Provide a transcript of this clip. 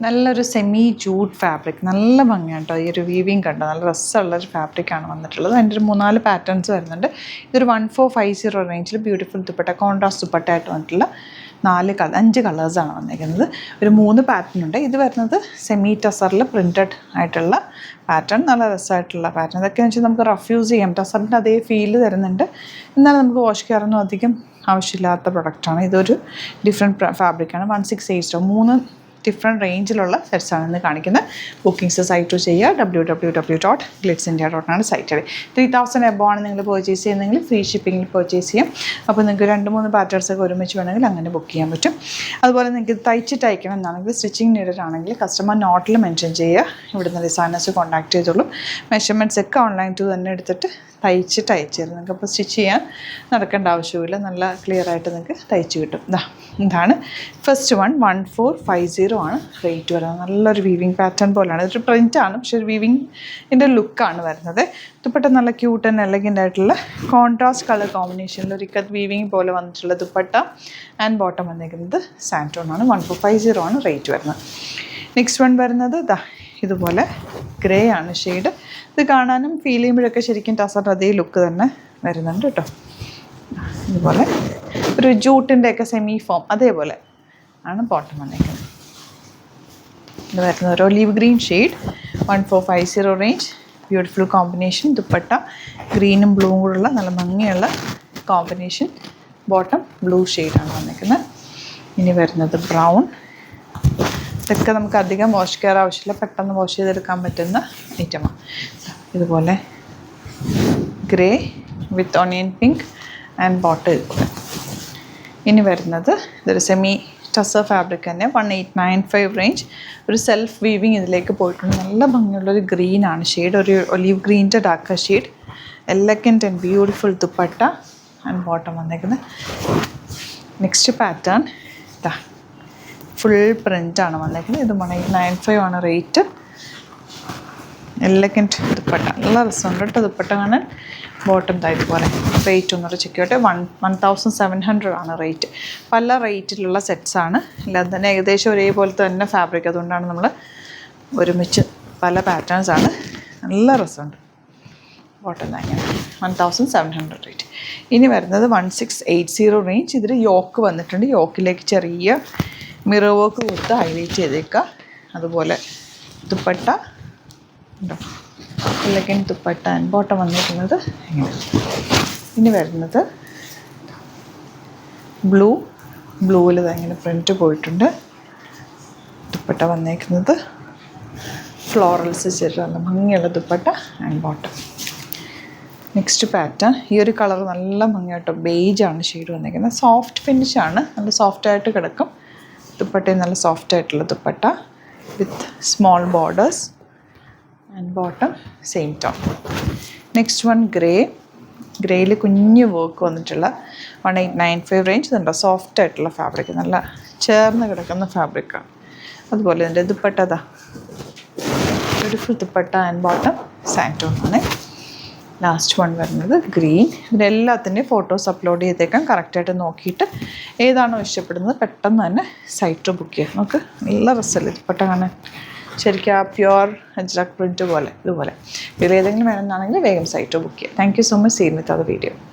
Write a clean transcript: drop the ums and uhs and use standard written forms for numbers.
നല്ലൊരു semi jute fabric, നല്ല ഭംഗിയാണ് കേട്ടോ. ഈ ഒരു വീവിങ് കണ്ടോ, നല്ല രസമുള്ളൊരു ഫാബ്രിക്കാണ് വന്നിട്ടുള്ളത്. അതിൻ്റെ ഒരു 3-4 പാറ്റേൺസ് വരുന്നുണ്ട്. ഇതൊരു 1450 റേഞ്ചിൽ ബ്യൂട്ടിഫുൾ ദുപ്പട്ട, കോൺട്രാസ്റ്റ് ദുപ്പട്ട ആയിട്ട് വന്നിട്ടുള്ള 5 കളേഴ്സാണ് വന്നിരിക്കുന്നത്. ഒരു 3 പാറ്റേൺ ഉണ്ട്. ഇത് വരുന്നത് സെമി ടസറിൽ പ്രിൻറ്റഡ് ആയിട്ടുള്ള പാറ്റേൺ, നല്ല രസമായിട്ടുള്ള പാറ്റേൺ. ഇതൊക്കെയെന്ന് വെച്ചാൽ നമുക്ക് റഫ് യൂസ് ചെയ്യാം. ടസറിൻ്റെ അതേ ഫീല് തരുന്നുണ്ട്, എന്നാലും നമുക്ക് വാഷ് കെയറൊന്നും അധികം ആവശ്യമില്ലാത്ത പ്രൊഡക്റ്റാണ്. ഇതൊരു ഡിഫറെൻറ്റ് ഫാബ്രിക്കാണ്. 1680, 3 ഡിഫറെൻറ്റ് റേഞ്ചിലുള്ള സെറ്റ്സാണ് ഇന്ന് കാണിക്കുന്നത്. ബുക്കിംഗ്സ് സൈറ്റ് ചെയ്യുക, www.glitzindia.com ആണ് സൈറ്റ്. 3000 എബോ ആണ് നിങ്ങൾ പർച്ചേസ് ചെയ്യുന്നതെങ്കിൽ ഫ്രീ ഷിപ്പിങ്ങിൽ പർച്ചേസ് ചെയ്യാം. അപ്പോൾ നിങ്ങൾക്ക് 2-3 പാറ്റേൺസൊക്കെ ഒരുമിച്ച് വേണമെങ്കിൽ അങ്ങനെ ബുക്ക് ചെയ്യാൻ പറ്റും. അതുപോലെ നിങ്ങൾക്ക് തയ്ച്ചിട്ട് അയക്കണം എന്നാണെങ്കിൽ, സ്റ്റിച്ചിങ് നീഡഡ് ആണെങ്കിൽ കസ്റ്റമർ നോട്ടിൽ മെൻഷൻ ചെയ്യുക. ഇവിടുന്ന് ഡിസൈനേഴ്സ് കോൺടാക്ട് ചെയ്തോളും. മെഷർമെൻറ്റ്സ് ഒക്കെ ഓൺലൈൻ ടു തന്നെ എടുത്തിട്ട് തയ്ച്ചിട്ട് അയച്ചു തരും. നിങ്ങൾക്ക് അപ്പോൾ സ്റ്റിച്ച് ചെയ്യാൻ നടക്കേണ്ട ആവശ്യമില്ല, നല്ല ക്ലിയർ ആയിട്ട് നിങ്ങൾക്ക് തയ്ച്ച് കിട്ടും. ഇതാണ് ഫസ്റ്റ് വൺ. 1450 ആണ് റേറ്റ് വരുന്നത്. നല്ലൊരു വീവിങ് പാറ്റേൺ പോലെയാണ്. ഇതൊരു പ്രിൻ്റാണ്, പക്ഷേ ഒരു വീവിങ്ങിൻ്റെ ലുക്കാണ് വരുന്നത്. ദുപ്പട്ട നല്ല ക്യൂട്ട് ആൻഡ് എലഗൻ്റ് ആയിട്ടുള്ള കോൺട്രാസ്റ്റ് കളർ കോമ്പിനേഷനിൽ ഒരു ഇക്കത്ത് വീവിങ് പോലെ വന്നിട്ടുള്ള ദുപ്പട്ട ആൻഡ് ബോട്ടം വന്നിരിക്കുന്നത് സാൻറ്റോൺ ആണ്. 1450 ആണ് റേറ്റ് വരുന്നത്. നെക്സ്റ്റ് വൺ വരുന്നത് ഇതുപോലെ ഗ്രേ ആണ് ഷെയ്ഡ്. ഇത് കാണാനും ഫീൽ ചെയ്യുമ്പോഴൊക്കെ ശരിക്കും ടസറിൻ്റെ അതേ ലുക്ക് തന്നെ വരുന്നുണ്ട് കേട്ടോ. ഇതുപോലെ ഒരു ജൂട്ടിൻ്റെയൊക്കെ സെമി ഫോം അതേപോലെ ആണ് ബോട്ടം വന്നേക്കുന്നത്. ഇത് വരുന്നത് ഒരു olive green shade, 1450 range. Beautiful combination. Dupatta ഗ്രീനും ബ്ലൂവും കൂടെയുള്ള നല്ല ഭംഗിയുള്ള കോമ്പിനേഷൻ. ബോട്ടം ബ്ലൂ ഷെയ്ഡാണ് വന്നേക്കുന്നത്. ഇനി വരുന്നത് ബ്രൗൺ. ഇതൊക്കെ നമുക്ക് അധികം വാഷ് കെയർ ആവശ്യമില്ല, പെട്ടെന്ന് വാഷ് ചെയ്തെടുക്കാൻ പറ്റുന്ന ഐറ്റമാണ്. ഇതുപോലെ grey with onion pink and bottom ഇതുപോലെ. ഇനി വരുന്നത് ഇതൊരു സെമി ടസർ ഫാബ്രിക് തന്നെ, 1895 റേഞ്ച്. ഒരു സെൽഫ് വീവിങ് ഇതിലേക്ക് പോയിട്ടുണ്ട്. നല്ല ഭംഗിയുള്ളൊരു ഗ്രീനാണ് ഷെയ്ഡ്, ഒരു ഒലീവ് ഗ്രീൻ്റെ dark shade. Elegant and beautiful dupatta and bottom വന്നേക്കുന്നത്. നെക്സ്റ്റ് പാറ്റേൺ ഫുൾ പ്രിൻ്റാണ് വന്നേക്കുന്നത്. ഇത് 1895 ആണ് റേറ്റ്. എലഗൻ്റ് ദുപ്പട്ട, നല്ല രസമുണ്ട് കേട്ടോ ദുപ്പട്ട കാണാൻ. ബോട്ടം ഇതുപോലെ. റേറ്റ് ഒന്നുകൂടെ ചെക്ക് ചെയ്യട്ടെ. 1700 ആണ് റേറ്റ്. പല റേറ്റിലുള്ള സെറ്റ്സാണ്. എല്ലാം തന്നെ ഏകദേശം ഒരേപോലത്തെ തന്നെ ഫാബ്രിക്, അതുകൊണ്ടാണ് നമ്മൾ ഒരുമിച്ച് പല പാറ്റേൺസാണ്. നല്ല രസമുണ്ട്. ബോട്ടം അങ്ങനെ 1700 റേറ്റ്. ഇനി വരുന്നത് 1680 റേഞ്ച്. ഇതിൽ യോക്ക് വന്നിട്ടുണ്ട്. യോക്കിലേക്ക് ചെറിയ മിറർ വർക്ക് കൊടുത്ത് ഹൈലൈറ്റ് ചെയ്തേക്കുക. അതുപോലെ ദുപ്പട്ട ഉണ്ടോ, എലഗൻ്റ് ദുപ്പട്ട ആൻഡ് ബോട്ടം വന്നിരിക്കുന്നത് ഇങ്ങനെ. ഇനി വരുന്നത് ബ്ലൂവിൽ ഇങ്ങനെ പ്രിൻറ്റ് പോയിട്ടുണ്ട്. ദുപ്പട്ട വന്നേക്കുന്നത് ഫ്ലോറൽസ് ചെറുതാണ്, ഭംഗിയുള്ള dupatta and bottom. Next pattern ഈ ഒരു കളർ നല്ല ഭംഗിയായിട്ടോ, ബേജാണ് ഷെയ്ഡ് വന്നിരിക്കുന്നത്. സോഫ്റ്റ് ഫിനിഷാണ്, നല്ല സോഫ്റ്റായിട്ട് കിടക്കും. ദുപ്പട്ടയും നല്ല സോഫ്റ്റ് ആയിട്ടുള്ള dupatta with small borders and bottom same tone. Next one ഗ്രേയിൽ കുഞ്ഞ് വർക്ക് വന്നിട്ടുള്ള 1895 റേഞ്ച്. ഇതുണ്ടോ, സോഫ്റ്റ് ആയിട്ടുള്ള ഫാബ്രിക്, നല്ല ചേർന്ന് കിടക്കുന്ന ഫാബ്രിക്കാണ്. അതുപോലെ ഇതിൻ്റെ dupatta beautiful dupatta and bottom സാൻറ്റോൺ ആണ്. ലാസ്റ്റ് വൺ വരുന്നത് ഗ്രീൻ. ഇതിലെല്ലാത്തിൻ്റെയും ഫോട്ടോസ് അപ്ലോഡ് ചെയ്തേക്കാം. കറക്റ്റായിട്ട് നോക്കിയിട്ട് ഏതാണോ ഇഷ്ടപ്പെടുന്നത് പെട്ടെന്ന് തന്നെ സൈറ്റ് ബുക്ക് ചെയ്യാം. നമുക്ക് നല്ല രസമല്ലേ ദുപ്പട്ട കാണാൻ, ശരിക്കും ആ പ്യുവർ അജ്രക് പ്രിൻറ്റ് പോലെ. ഇതുപോലെ ഇതിലേതെങ്കിലും വേണമെന്നാണെങ്കിൽ വേഗം സൈറ്റ് ബുക്ക് ചെയ്യാം. Thank you so much. Seen with അത് വീഡിയോ.